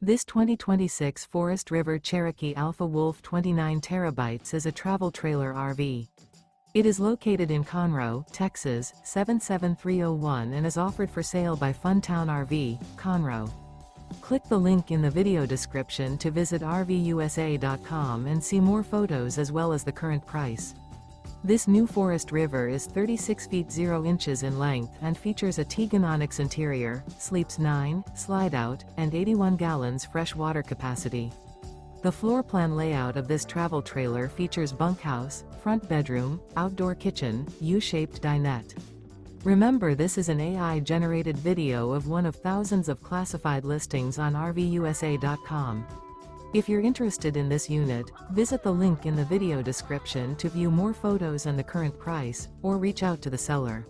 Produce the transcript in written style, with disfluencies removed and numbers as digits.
This 2026 Forest River Cherokee Alpha Wolf 29 terabytes is a travel trailer RV. It is located in Conroe, Texas, 77301 and is offered for sale by Funtown RV, Conroe. Click the link in the video description to visit RVUSA.com and see more photos as well as the current price. This new Forest River is 36 feet 0 inches in length and features a TEAGAN ONYX interior, sleeps 9, Slideout, and 81 gallons fresh water capacity. The floor plan layout of this travel trailer features bunkhouse, front bedroom, outdoor kitchen, U-shaped dinette. Remember, this is an AI-generated video of one of thousands of classified listings on RVUSA.com. If you're interested in this unit, visit the link in the video description to view more photos and the current price, or reach out to the seller.